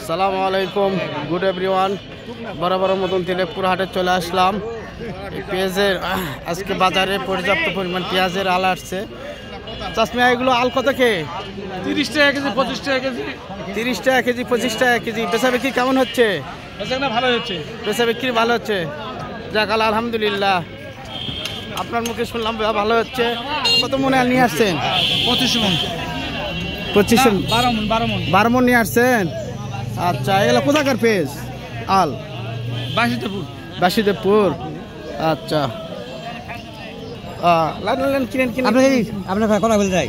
সালামু আলাইকুম, good everyone. বরাবর মতন তিলেকপুর হাটে চলে আসলাম। পেঁয়াজের আজকে বাজারে পর্যাপ্ত পরিমাণ পেঁয়াজের আল আসছে। চাষমিয়া এগুলো আল কত কে? 30 টাকা কেজি, 25 টাকা কেজি। 30 টাকা কেজি, 25 টাকা কেজি। বেচা বিক্রি কেমন হচ্ছে? ভালো হচ্ছে, বেচা বিক্রি ভালো হচ্ছে। যাক আলহামদুলিল্লাহ। আপনার মুখে শুনলাম ভালো হচ্ছে। কত মনে নিয়ে আসছেন? 25 মন। 25 12 মন নিয়ে আসছেন। আচ্ছা, এগুলো কোথাকার পেঁয়াজ আল? বাসিদেবপুর। আচ্ছা, লাইন কিনেন কিনে আপনার কথা বলে যাই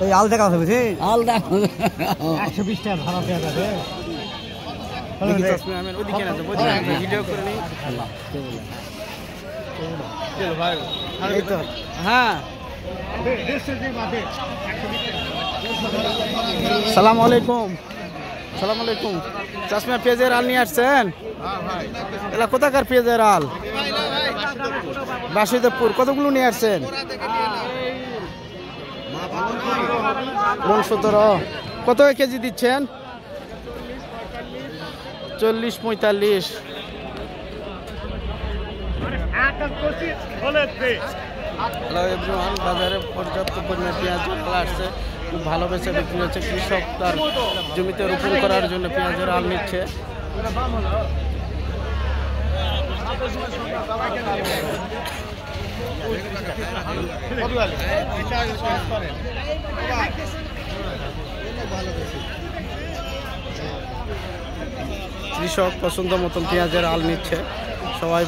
এই আল দেখা হবে আল দেখো 120 টাকা ভাড়া দেওয়া যাবে। ভিডিও করে নিই। হ্যাঁ, সালাম আলাইকুম। সালাম আলাইকুম। চাষমিয়া পেঁয়াজের আল নিয়ে আসছেন? এলা কোথাকার পেঁয়াজের আল? বাসুদেবপুর। কতগুলো নিয়ে আসছেন? 17। কত কেজি দিচ্ছেন? 40-45। বাজারে পর্যাপ্ত পরিমাণে পেঁয়াজ আসছে, খুব ভালো বেচে বিক্রি হচ্ছে। কৃষক তার জমিতে রোপণ করার জন্য পেঁয়াজের আল নিচ্ছে। কৃষক পছন্দ মতন পেঁয়াজের আল নিচ্ছে সবাই।